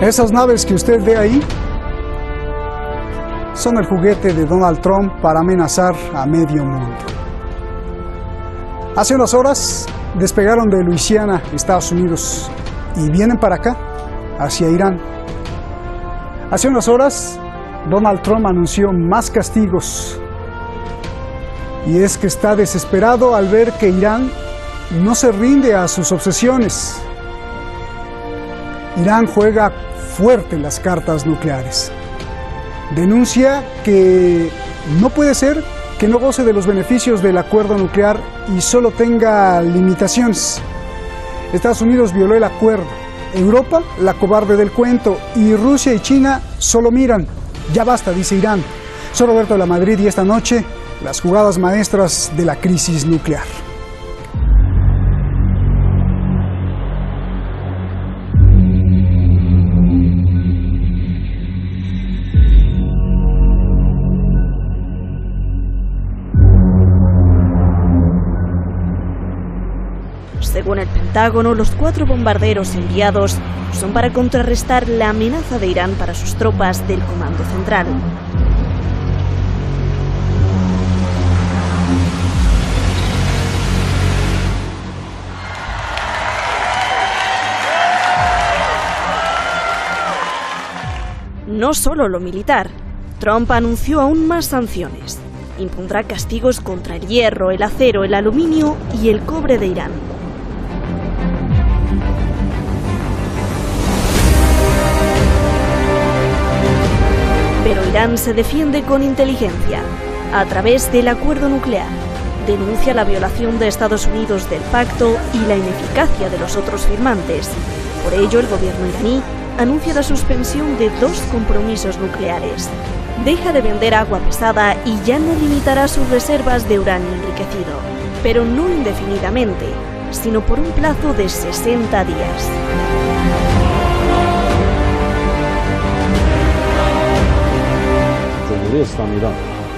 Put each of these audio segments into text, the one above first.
Esas naves que usted ve ahí son el juguete de Donald Trump para amenazar a medio mundo. Hace unas horas despegaron de Luisiana, Estados Unidos, y vienen para acá, hacia Irán. Hace unas horas Donald Trump anunció más castigos, y es que está desesperado al ver que Irán no se rinde a sus obsesiones. Irán juega fuerte las cartas nucleares. Denuncia que no puede ser que no goce de los beneficios del acuerdo nuclear y solo tenga limitaciones. Estados Unidos violó el acuerdo, Europa la cobarde del cuento y Rusia y China solo miran. Ya basta, dice Irán. Soy Roberto de la Madrid y esta noche las jugadas maestras de la crisis nuclear. Según el Pentágono, los 4 bombarderos enviados son para contrarrestar la amenaza de Irán para sus tropas del Comando Central. No solo lo militar, Trump anunció aún más sanciones. Impondrá castigos contra el hierro, el acero, el aluminio y el cobre de Irán. Pero Irán se defiende con inteligencia, a través del acuerdo nuclear. Denuncia la violación de Estados Unidos del pacto y la ineficacia de los otros firmantes. Por ello, el gobierno iraní anuncia la suspensión de 2 compromisos nucleares. Deja de vender agua pesada y ya no limitará sus reservas de uranio enriquecido, pero no indefinidamente, sino por un plazo de 60 días. جمهوری اسلامی ایران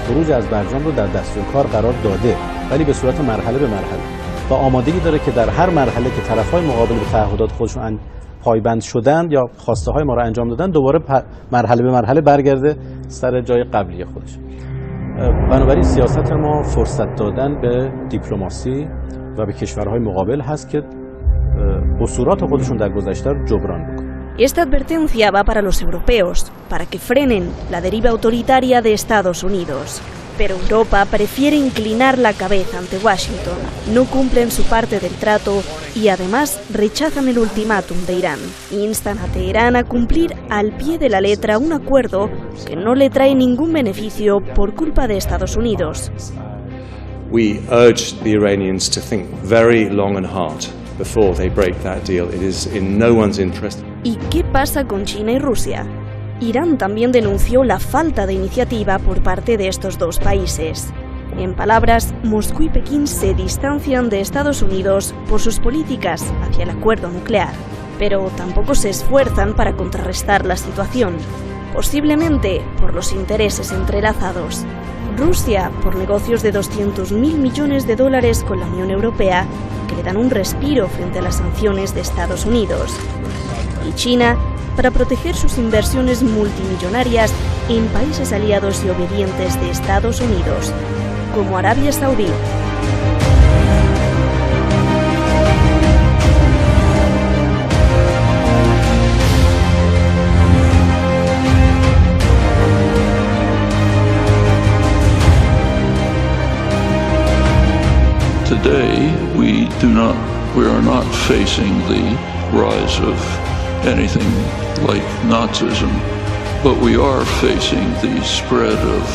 خروج از برجام رو در دستورکار قرار داده ولی به صورت مرحله به مرحله و آمادگی داره که در هر مرحله که طرف‌های مقابل به تعهدات خودشون پایبند شدن یا خواسته های ما را انجام دادن دوباره مرحله به مرحله برگرده سر جای قبلی خودش. بنابراین سیاست ما فرصت دادن به دیپلماسی و به کشورهای مقابل هست که قصورات خودشون در گذشته رو جبران بکنن. Esta advertencia va para los europeos, para que frenen la deriva autoritaria de Estados Unidos. Pero Europa prefiere inclinar la cabeza ante Washington, no cumplen su parte del trato y además rechazan el ultimátum de Irán. Instan a Teherán a cumplir al pie de la letra un acuerdo que no le trae ningún beneficio por culpa de Estados Unidos. We urge the Iranians to think very long and hard before they break that deal. It is in no one's interest. ¿Y qué pasa con China y Rusia? Irán también denunció la falta de iniciativa por parte de estos 2 países. En palabras, Moscú y Pekín se distancian de Estados Unidos por sus políticas hacia el acuerdo nuclear, pero tampoco se esfuerzan para contrarrestar la situación, posiblemente por los intereses entrelazados. Rusia, por negocios de 200.000 millones de dólares con la Unión Europea, que le dan un respiro frente a las sanciones de Estados Unidos. Y China, para proteger sus inversiones multimillonarias en países aliados y obedientes de Estados Unidos, como Arabia Saudí. Today, we are not facing the rise of anything like Nazism, but we are facing the spread of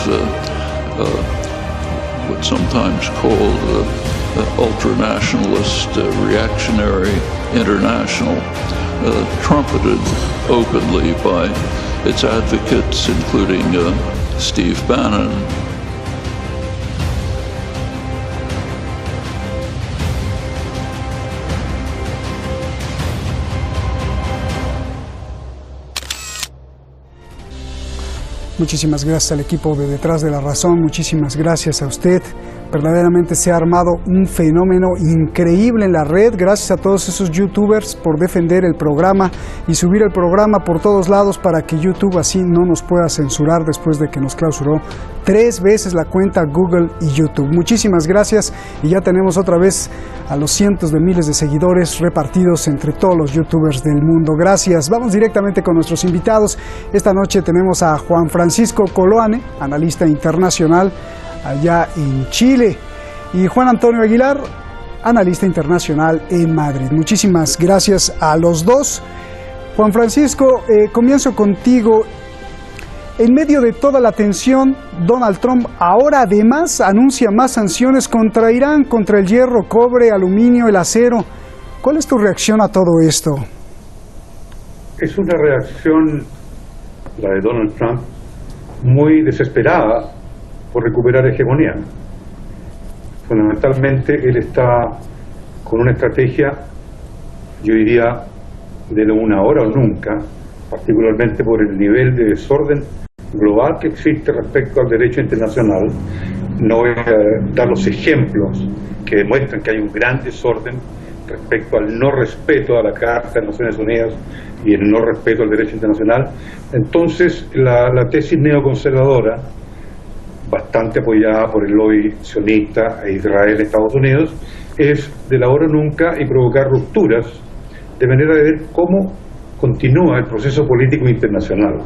what's sometimes called ultranationalist reactionary international, trumpeted openly by its advocates, including Steve Bannon. Muchísimas gracias al equipo de Detrás de la Razón, muchísimas gracias a usted Verdaderamente se ha armado un fenómeno increíble en la red. Gracias a todos esos youtubers por defender el programa y subir el programa por todos lados para que YouTube así no nos pueda censurar después de que nos clausuró 3 veces la cuenta Google y YouTube. Muchísimas gracias, y ya tenemos otra vez a los cientos de miles de seguidores repartidos entre todos los youtubers del mundo. Gracias. Vamos directamente con nuestros invitados. Esta noche tenemos a Juan Francisco Coloane, analista internacional allá en Chile, y Juan Antonio Aguilar, analista internacional en Madrid. Muchísimas gracias a los dos. Juan Francisco, comienzo contigo. En medio de toda la tensión, Donald Trump ahora además anuncia más sanciones contra Irán, contra el hierro, cobre, aluminio, el acero. ¿Cuál es tu reacción a todo esto? Es una reacción, la de Donald Trump, muy desesperada por recuperar hegemonía. Fundamentalmente, él está con una estrategia, yo diría, de lo una hora o nunca, particularmente por el nivel de desorden global que existe respecto al derecho internacional. No voy a dar los ejemplos que demuestran que hay un gran desorden respecto al no respeto a la Carta de Naciones Unidas y el no respeto al derecho internacional. Entonces, la tesis neoconservadora, bastante apoyada por el lobby sionista e Israel, Estados Unidos, es de la hora nunca y provocar rupturas, de manera de ver cómo continúa el proceso político internacional.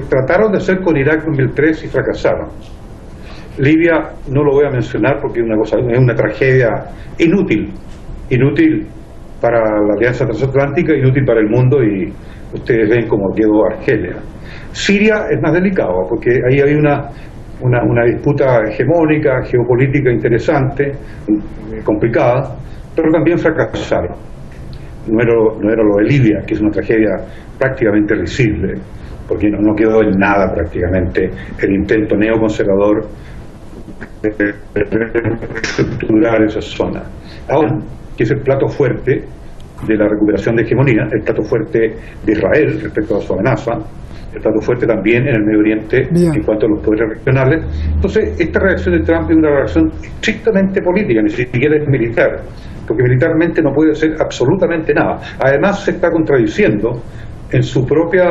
Trataron de hacer con Irak en 2003 y fracasaron. Libia no lo voy a mencionar porque es una tragedia inútil para la Alianza Transatlántica, inútil para el mundo, y ustedes ven cómo quedó Argelia. Siria es más delicado porque ahí hay una disputa hegemónica, geopolítica interesante, complicada, pero también fracasaron. No era lo de Libia, que es una tragedia prácticamente risible, porque no quedó en nada prácticamente el intento neoconservador de reestructurar esa zona. Ahora, que es el plato fuerte de la recuperación de hegemonía, el plato fuerte de Israel respecto a su amenaza, el plato fuerte también en el Medio Oriente. Bien. En cuanto a los poderes regionales. Entonces, esta reacción de Trump es una reacción estrictamente política, ni siquiera es militar, porque militarmente no puede hacer absolutamente nada. Además, se está contradiciendo en su propia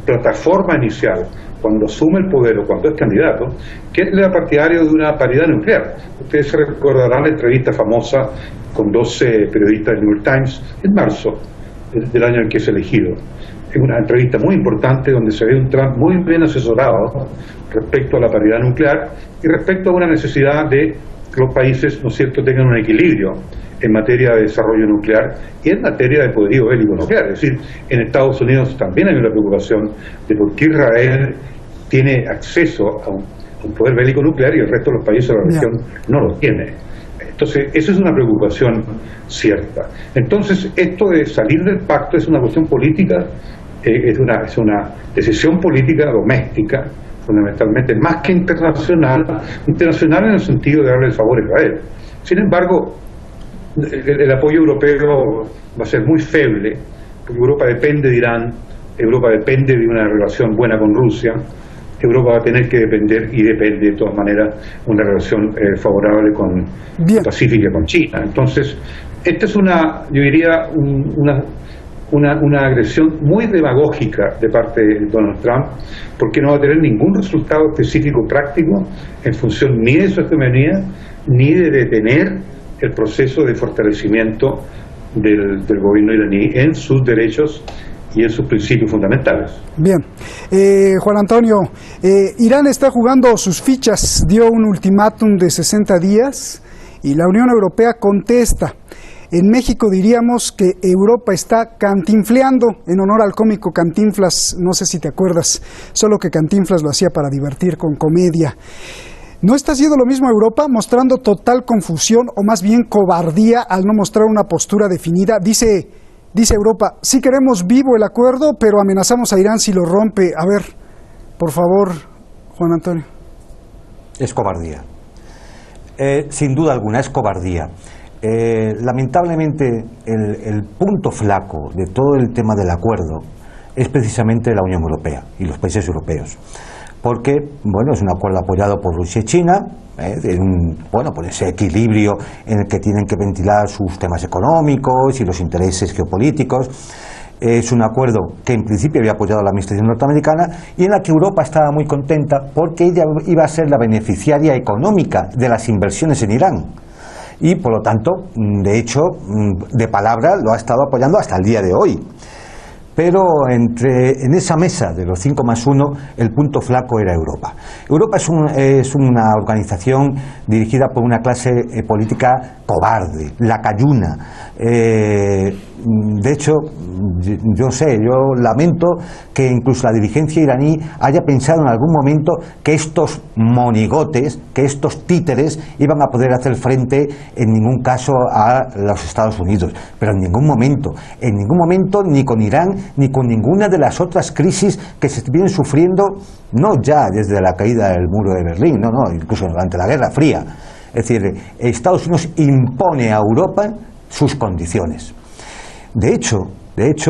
plataforma inicial, cuando asume el poder o cuando es candidato, que es partidario de una paridad nuclear. Ustedes se recordarán la entrevista famosa con 12 periodistas del New York Times en marzo del año en que es elegido. Es una entrevista muy importante donde se ve un Trump muy bien asesorado respecto a la paridad nuclear y respecto a una necesidad de que los países, ¿no es cierto?, tengan un equilibrio en materia de desarrollo nuclear y en materia de poderío bélico nuclear. Es decir, en Estados Unidos también hay una preocupación de por qué Israel tiene acceso a un poder bélico nuclear y el resto de los países de la región no lo tiene. Entonces, esa es una preocupación cierta. Entonces, esto de salir del pacto es una cuestión política, es una decisión política doméstica, fundamentalmente, más que internacional en el sentido de darle el favor a Israel. Sin embargo, el apoyo europeo va a ser muy feble, porque Europa depende de Irán, Europa depende de una relación buena con Rusia, Europa va a tener que depender, y depende de todas maneras, una relación favorable pacífica con China. Entonces, esta es yo diría, una agresión muy demagógica de parte de Donald Trump, porque no va a tener ningún resultado específico práctico en función ni de su hegemonía, ni de detener el proceso de fortalecimiento del gobierno iraní en sus derechos y en sus principios fundamentales. Bien. Juan Antonio, Irán está jugando sus fichas, dio un ultimátum de 60 días y la Unión Europea contesta. En México diríamos que Europa está cantinfleando en honor al cómico Cantinflas, no sé si te acuerdas, solo que Cantinflas lo hacía para divertir con comedia. ¿No está haciendo lo mismo Europa, mostrando total confusión o más bien cobardía al no mostrar una postura definida? Dice Europa, sí queremos vivo el acuerdo, pero amenazamos a Irán si lo rompe. A ver, por favor, Juan Antonio. Es cobardía. Sin duda alguna, es cobardía. Lamentablemente, el punto flaco de todo el tema del acuerdo es precisamente la Unión Europea y los países europeos. porque bueno, es un acuerdo apoyado por Rusia y China, por ese equilibrio en el que tienen que ventilar sus temas económicos y los intereses geopolíticos. Es un acuerdo que en principio había apoyado la administración norteamericana y en la que Europa estaba muy contenta porque ella iba a ser la beneficiaria económica de las inversiones en Irán. Y por lo tanto, de hecho, de palabra lo ha estado apoyando hasta el día de hoy. Pero en esa mesa de los 5+1, el punto flaco era Europa. Europa es una organización dirigida por una clase política cobarde, lacayuna. De hecho, yo lamento que incluso la dirigencia iraní haya pensado en algún momento que estos monigotes, que estos títeres iban a poder hacer frente en ningún caso a los Estados Unidos, pero en ningún momento, ni con Irán, ni con ninguna de las otras crisis que se vienen sufriendo, no ya desde la caída del muro de Berlín, no, incluso durante la Guerra Fría. Es decir, Estados Unidos impone a Europa sus condiciones. De hecho,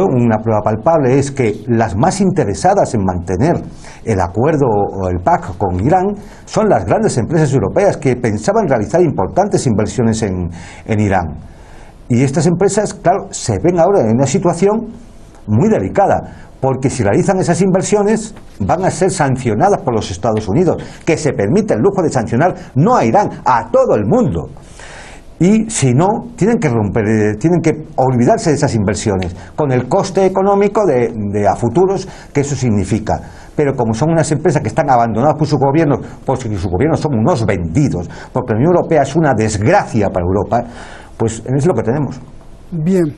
una prueba palpable es que las más interesadas en mantener el acuerdo o el PAC con Irán son las grandes empresas europeas que pensaban realizar importantes inversiones en Irán. Y estas empresas, claro, se ven ahora en una situación muy delicada, porque si realizan esas inversiones van a ser sancionadas por los Estados Unidos, que se permite el lujo de sancionar no a Irán, a todo el mundo. Y si no, tienen que olvidarse de esas inversiones, con el coste económico a futuros que eso significa. Pero como son unas empresas que están abandonadas por sus gobiernos, porque sus gobiernos son unos vendidos, porque la Unión Europea es una desgracia para Europa, pues es lo que tenemos. Bien.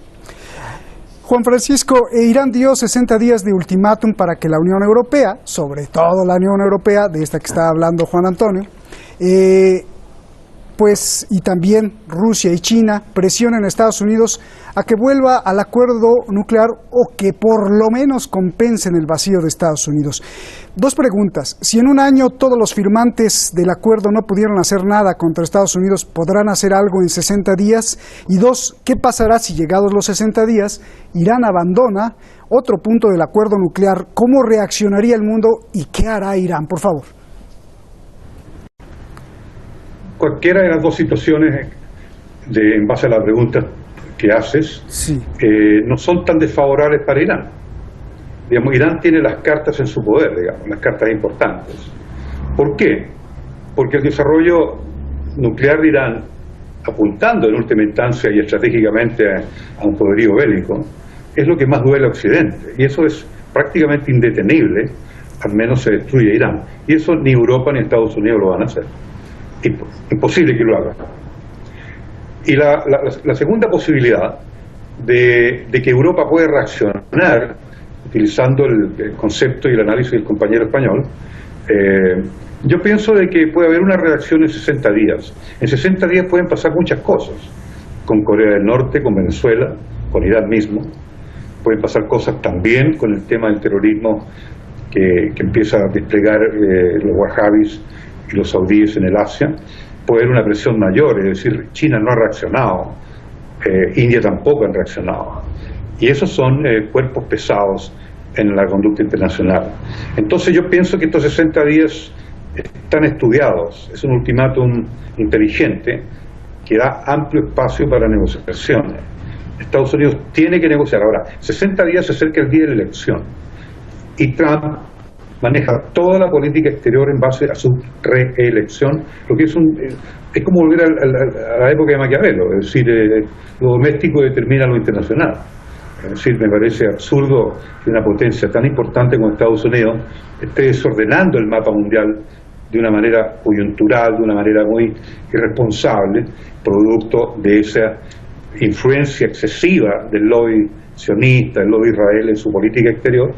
Juan Francisco, Irán dio 60 días de ultimátum para que la Unión Europea, sobre todo la Unión Europea, de esta que está hablando Juan Antonio, y también Rusia y China presionen a Estados Unidos a que vuelva al acuerdo nuclear o que por lo menos compensen el vacío de Estados Unidos. Dos preguntas. Si en un año todos los firmantes del acuerdo no pudieron hacer nada contra Estados Unidos, ¿podrán hacer algo en 60 días? Y dos, ¿qué pasará si llegados los 60 días Irán abandona otro punto del acuerdo nuclear? ¿Cómo reaccionaría el mundo y qué hará Irán? Por favor. Cualquiera de las dos situaciones, en base a la pregunta que haces, sí, no son tan desfavorables para Irán. Digamos, Irán tiene las cartas en su poder, las cartas importantes. ¿Por qué? Porque el desarrollo nuclear de Irán, apuntando en última instancia y estratégicamente a un poderío bélico, es lo que más duele a Occidente. Y eso es prácticamente indetenible, al menos se destruye Irán. Y eso ni Europa ni Estados Unidos lo van a hacer. Imposible que lo haga. Y la segunda posibilidad de que Europa puede reaccionar, utilizando el concepto y el análisis del compañero español, yo pienso de que puede haber una reacción en 60 días. En 60 días pueden pasar muchas cosas, con Corea del Norte, con Venezuela, con Irán mismo. Pueden pasar cosas también con el tema del terrorismo que empieza a desplegar los wahhabis y los saudíes en el Asia. Puede haber una presión mayor, es decir, China no ha reaccionado, India tampoco ha reaccionado, y esos son cuerpos pesados en la conducta internacional. Entonces yo pienso que estos 60 días están estudiados, es un ultimátum inteligente que da amplio espacio para negociaciones. Estados Unidos tiene que negociar. Ahora, 60 días se acerca el día de la elección y Trump maneja toda la política exterior en base a su reelección, lo que es como volver a la época de Maquiavelo, es decir, lo doméstico determina lo internacional. Es decir, me parece absurdo que una potencia tan importante como Estados Unidos esté desordenando el mapa mundial de una manera coyuntural, de una manera muy irresponsable, producto de esa influencia excesiva del lobby sionista, el lobby Israel en su política exterior,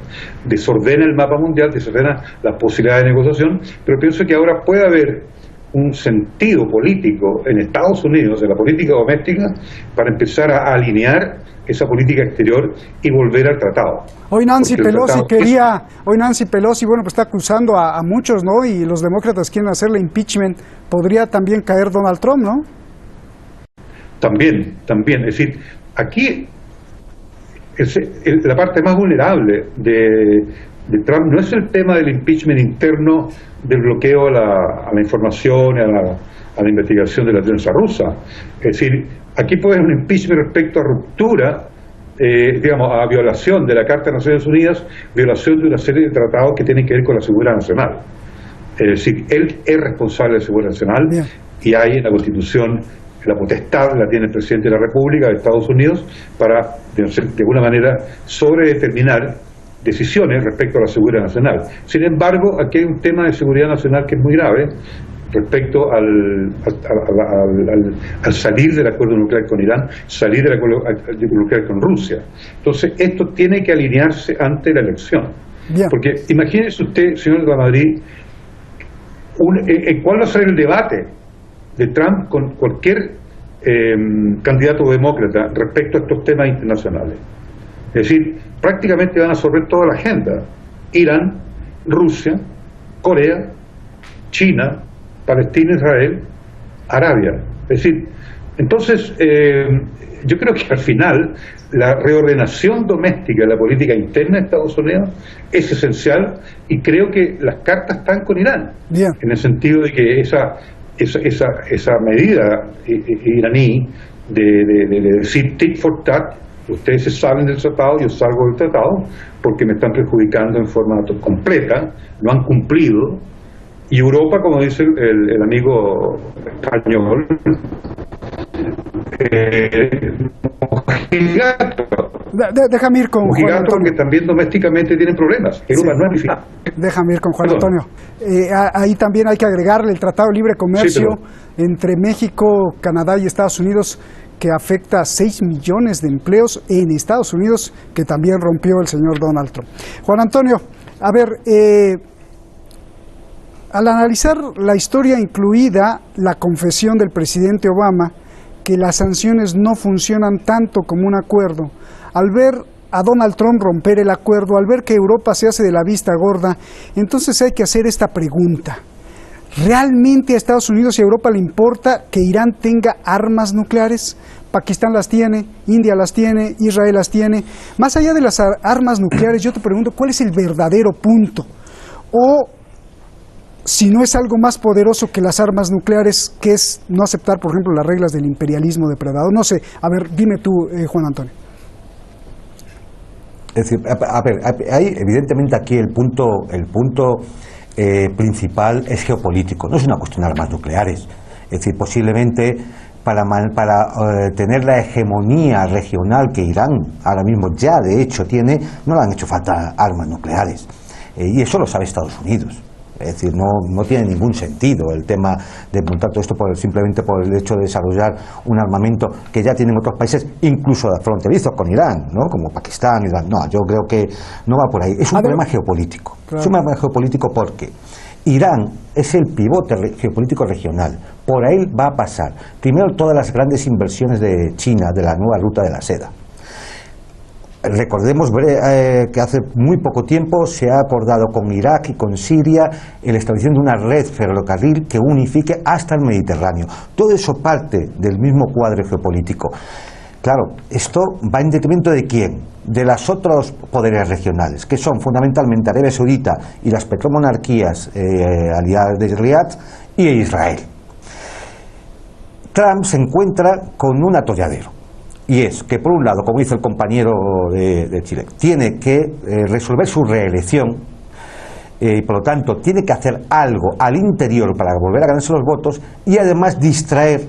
desordena el mapa mundial, desordena las posibilidades de negociación, pero pienso que ahora puede haber un sentido político en Estados Unidos, de la política doméstica, para empezar a alinear esa política exterior y volver al tratado. Hoy Nancy Pelosi, bueno, pues está acusando a muchos, ¿no? Y los demócratas quieren hacerle impeachment. ¿Podría también caer Donald Trump, no? También. Es decir, aquí la parte más vulnerable de de Trump no es el tema del impeachment interno, del bloqueo a la información, a la investigación de la prensa rusa. Es decir, aquí puede haber un impeachment respecto a ruptura, digamos, a violación de la Carta de Naciones Unidas, violación de una serie de tratados que tienen que ver con la seguridad nacional. Es decir, él es responsable de la seguridad nacional. Bien. Y hay en la Constitución la potestad la tiene el presidente de la República de Estados Unidos para, de alguna manera, sobredeterminar decisiones respecto a la seguridad nacional. Sin embargo, aquí hay un tema de seguridad nacional que es muy grave respecto al salir del acuerdo nuclear con Irán, salir del acuerdo nuclear con Rusia. Entonces, esto tiene que alinearse ante la elección. Bien. Porque imagínese usted, señor Lamadrid, ¿cuál va a ser el debate de Trump con cualquier candidato demócrata respecto a estos temas internacionales? Es decir, prácticamente van a absorber toda la agenda. Irán, Rusia, Corea, China, Palestina, Israel, Arabia. Es decir, entonces yo creo que al final la reordenación doméstica de la política interna de Estados Unidos es esencial, y creo que las cartas están con Irán. Bien. En el sentido de que esa medida iraní de decir tit for tat, ustedes se salen del tratado, yo salgo del tratado, porque me están perjudicando en forma completa, no han cumplido, y Europa, como dice el amigo español, déjame ir con Juan Antonio, que también domésticamente tienen problemas. Europa no es final. Déjame ir con Juan Antonio. Ahí también hay que agregarle el Tratado de Libre Comercio entre México, Canadá y Estados Unidos, que afecta a 6 millones de empleos en Estados Unidos, que también rompió el señor Donald Trump. Juan Antonio, a ver, al analizar la historia, incluida la confesión del presidente Obama, que las sanciones no funcionan tanto como un acuerdo, al ver a Donald Trump romper el acuerdo, al ver que Europa se hace de la vista gorda, entonces hay que hacer esta pregunta. ¿Realmente a Estados Unidos y a Europa le importa que Irán tenga armas nucleares? Pakistán las tiene, India las tiene, Israel las tiene. Más allá de las armas nucleares, yo te pregunto, ¿cuál es el verdadero punto? O si no es algo más poderoso que las armas nucleares, que es no aceptar, por ejemplo, las reglas del imperialismo depredador. No sé, a ver, dime tú, Juan Antonio. Es decir, a ver, hay evidentemente aquí el punto principal es geopolítico, no es una cuestión de armas nucleares. Es decir, posiblemente para tener la hegemonía regional que Irán ahora mismo ya de hecho tiene, no le han hecho falta armas nucleares. Y eso lo sabe Estados Unidos. Es decir, no tiene ningún sentido el tema de montar todo esto simplemente por el hecho de desarrollar un armamento que ya tienen otros países, incluso fronterizos con Irán, ¿no? Como Pakistán, Irán. No, yo creo que no va por ahí. Es un problema geopolítico. Claro. Es un problema geopolítico porque Irán es el pivote geopolítico regional. Por ahí va a pasar, primero, todas las grandes inversiones de China, de la nueva ruta de la seda. Recordemos que hace muy poco tiempo se ha acordado con Irak y con Siria el establecimiento de una red ferrocarril que unifique hasta el Mediterráneo. Todo eso parte del mismo cuadro geopolítico. Claro, esto va en detrimento ¿de quién? De los otros poderes regionales, que son fundamentalmente Arabia Saudita y las petromonarquías aliadas de Riad y Israel. Trump se encuentra con un atolladero. Y es que, por un lado, como dice el compañero de Chile, tiene que resolver su reelección y, por lo tanto, tiene que hacer algo al interior para volver a ganarse los votos y, además, distraer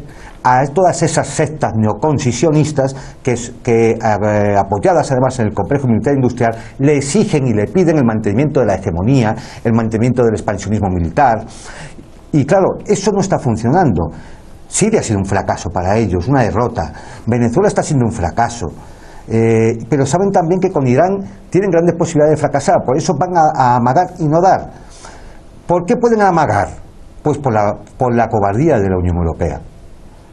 a todas esas sectas neoconcisionistas que apoyadas, además, en el complejo militar industrial, le exigen y le piden el mantenimiento de la hegemonía, el mantenimiento del expansionismo militar. Y, claro, eso no está funcionando. Siria ha sido un fracaso para ellos, una derrota. Venezuela está siendo un fracaso. Pero saben también que con Irán tienen grandes posibilidades de fracasar. Por eso van a amagar y no dar. ¿Por qué pueden amagar? Pues por la cobardía de la Unión Europea.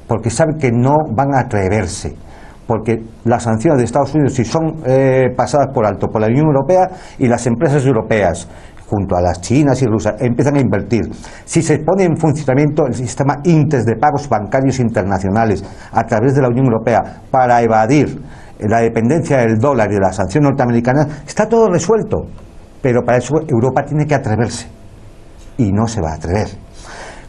Porque saben que no van a atreverse. Porque las sanciones de Estados Unidos, si son pasadas por alto por la Unión Europea y las empresas europeas, junto a las chinas y rusas, empiezan a invertir. Si se pone en funcionamiento el sistema INTES de pagos bancarios internacionales a través de la Unión Europea para evadir la dependencia del dólar y de las sanciones norteamericanas, está todo resuelto. pero para eso Europa tiene que atreverse, y no se va a atrever.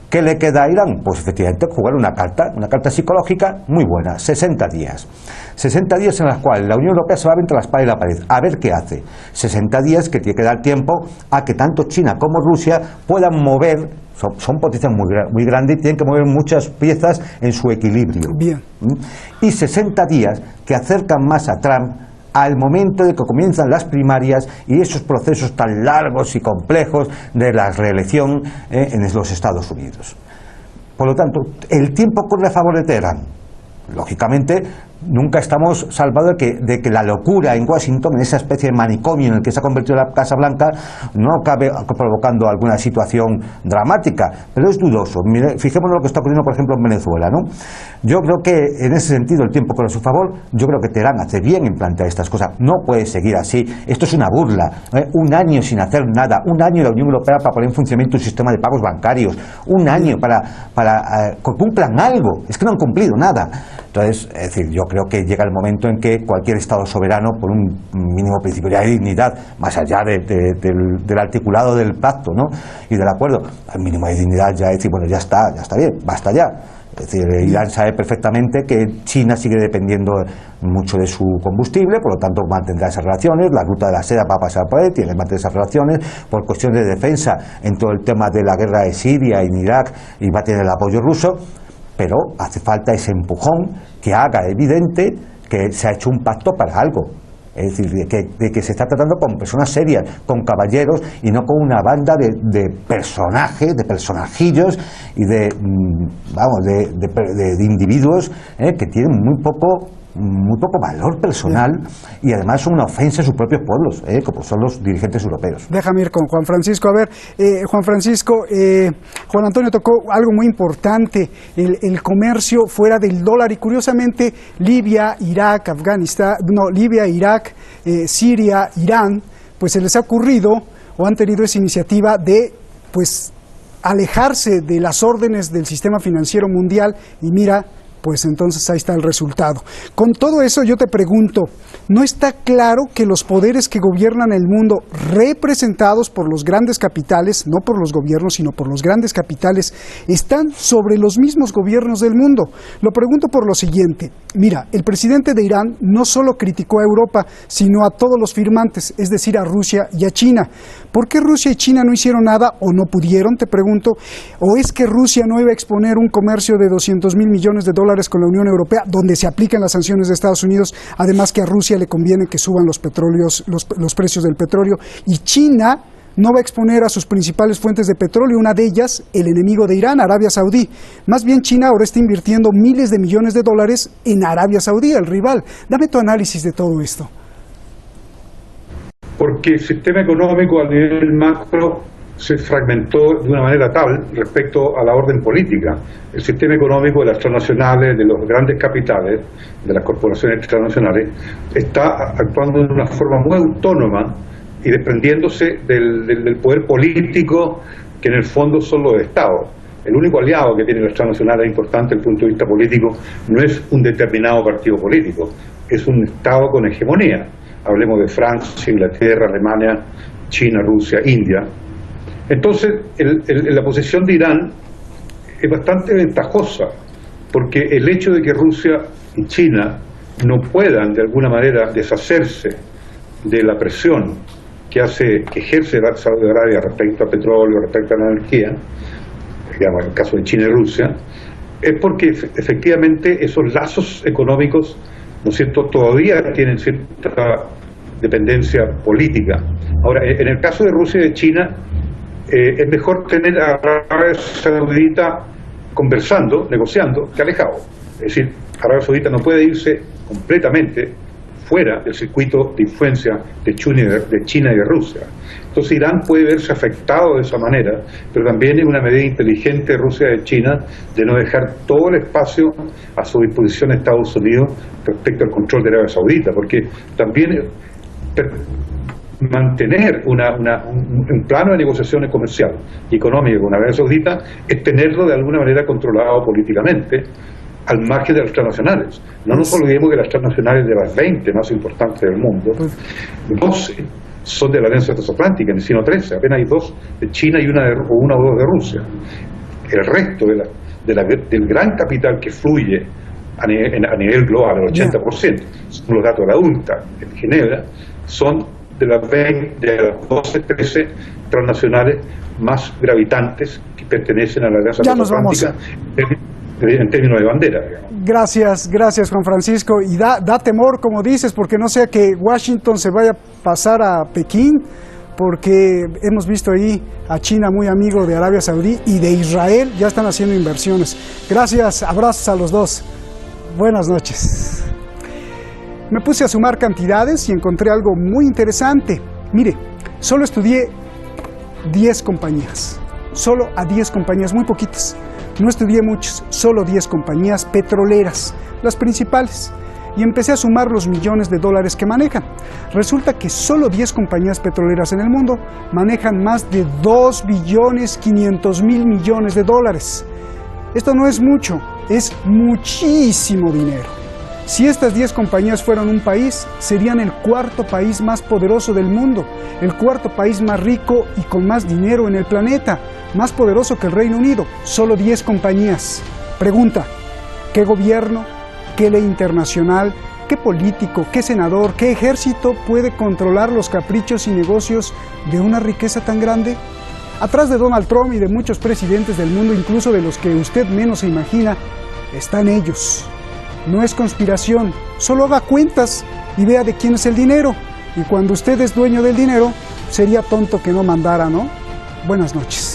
¿Qué le queda a Irán? Pues efectivamente jugar una carta psicológica muy buena, 60 días. 60 días en los cuales la Unión Europea se va entre la espada y la pared, a ver qué hace. 60 días que tiene que dar tiempo a que tanto China como Rusia puedan mover, son potencias muy grandes y tienen que mover muchas piezas en su equilibrio. Bien. Y 60 días que acercan más a Trump al momento de que comienzan las primarias y esos procesos tan largos y complejos de la reelección en los Estados Unidos. Por lo tanto, el tiempo corre a favor de Teherán. Lógicamente, nunca estamos salvados de que la locura en Washington, en esa especie de manicomio en el que se ha convertido la Casa Blanca, no acabe provocando alguna situación dramática, pero es dudoso. Mire, fijémonos lo que está ocurriendo, por ejemplo, en Venezuela, ¿no? Yo creo que en ese sentido el tiempo corre a su favor. Yo creo que Teherán hace bien en plantear estas cosas. No puede seguir así. Esto es una burla. Un año sin hacer nada. Un año la Unión Europea para poner en funcionamiento un sistema de pagos bancarios. Un año para que cumplan algo. Es que no han cumplido nada. Entonces, es decir, yo creo que llega el momento en que cualquier Estado soberano, por un mínimo principio de dignidad, más allá del articulado del pacto, ¿no?, y del acuerdo, el mínimo de dignidad ya es decir, bueno, ya está bien, basta ya. Es decir, Irán sabe perfectamente que China sigue dependiendo mucho de su combustible, por lo tanto mantendrá esas relaciones, la ruta de la seda va a pasar por él, tiene que mantener esas relaciones, por cuestiones de defensa en todo el tema de la guerra de Siria, en Irak, y va a tener el apoyo ruso, pero hace falta ese empujón que haga evidente que se ha hecho un pacto para algo. Es decir, de que se está tratando con personas serias, con caballeros, y no con una banda de personajes, de personajillos y de individuos que tienen muy poco valor personal y además son una ofensa a sus propios pueblos, como son los dirigentes europeos. Déjame ir con Juan Francisco. A ver, Juan Francisco, Juan Antonio tocó algo muy importante, el comercio fuera del dólar, y curiosamente Libia, Irak, Siria, Irán, pues se les ha ocurrido o han tenido esa iniciativa de pues alejarse de las órdenes del sistema financiero mundial, y mira, pues entonces ahí está el resultado. Con todo eso yo te pregunto, ¿no está claro que los poderes que gobiernan el mundo, representados por los grandes capitales, no por los gobiernos, sino por los grandes capitales, están sobre los mismos gobiernos del mundo? Lo pregunto por lo siguiente. Mira, el presidente de Irán no solo criticó a Europa, sino a todos los firmantes, es decir, a Rusia y a China. ¿Por qué Rusia y China no hicieron nada o no pudieron, te pregunto? ¿O es que Rusia no iba a exponer un comercio de 200.000 millones de dólares con la Unión Europea, donde se aplican las sanciones de Estados Unidos, además que a Rusia le conviene que suban los precios del petróleo, y China no va a exponer a sus principales fuentes de petróleo, una de ellas, el enemigo de Irán, Arabia Saudí? Más bien China ahora está invirtiendo miles de millones de dólares en Arabia Saudí, el rival. Dame tu análisis de todo esto. Porque el sistema económico a nivel macro se fragmentó de una manera tal respecto a la orden política. El sistema económico de las transnacionales, de los grandes capitales, de las corporaciones transnacionales, está actuando de una forma muy autónoma y desprendiéndose del poder político, que en el fondo son los estados. El único aliado que tienen las transnacionales importante desde el punto de vista político no es un determinado partido político, es un estado con hegemonía. Hablemos de Francia, Inglaterra, Alemania, China, Rusia, India. Entonces, la posición de Irán es bastante ventajosa, porque el hecho de que Rusia y China no puedan de alguna manera deshacerse de la presión que ejerce Saudi Arabia respecto al petróleo, respecto a la energía, digamos en el caso de China y Rusia, es porque efectivamente esos lazos económicos, ¿no es cierto?, todavía tienen cierta dependencia política. Ahora, en el caso de Rusia y de China, es mejor tener a Arabia Saudita conversando, negociando, que alejado. Es decir, Arabia Saudita no puede irse completamente fuera del circuito de influencia de China y de Rusia. Entonces Irán puede verse afectado de esa manera, pero también es una medida inteligente de Rusia y de China de no dejar todo el espacio a su disposición de Estados Unidos respecto al control de Arabia Saudita, porque también mantener un plano de negociaciones comercial y económica con Arabia Saudita es tenerlo de alguna manera controlado políticamente al margen de las transnacionales. No nos olvidemos que las transnacionales de las 20 más importantes del mundo, 12 son de la Alianza Transatlántica, sino 13, apenas hay 2 de China y una o dos de Rusia. El resto del gran capital que fluye a nivel global, el 80%, son los datos de la UNTA en Ginebra, son de las 12, 13 transnacionales más gravitantes que pertenecen a la Alianza Transatlántica en términos de bandera. Gracias Juan Francisco. Y da temor, como dices, porque no sea que Washington se vaya a pasar a Pekín, porque hemos visto ahí a China muy amigo de Arabia Saudí y de Israel, ya están haciendo inversiones. Gracias, abrazos a los dos. Buenas noches. Me puse a sumar cantidades y encontré algo muy interesante. Mire, solo estudié 10 compañías, solo a 10 compañías, muy poquitas. No estudié muchas, solo 10 compañías petroleras, las principales. Y empecé a sumar los millones de dólares que manejan. Resulta que solo 10 compañías petroleras en el mundo manejan más de 2.500.000 millones de dólares. Esto no es mucho, es muchísimo dinero. Si estas 10 compañías fueran un país, serían el 4º país más poderoso del mundo, el 4º país más rico y con más dinero en el planeta, más poderoso que el Reino Unido. Solo 10 compañías. Pregunta, ¿qué gobierno, qué ley internacional, qué político, qué senador, qué ejército puede controlar los caprichos y negocios de una riqueza tan grande? Atrás de Donald Trump y de muchos presidentes del mundo, incluso de los que usted menos se imagina, están ellos. No es conspiración, solo haga cuentas y vea de quién es el dinero. Y cuando usted es dueño del dinero, sería tonto que no mandara, ¿no? Buenas noches.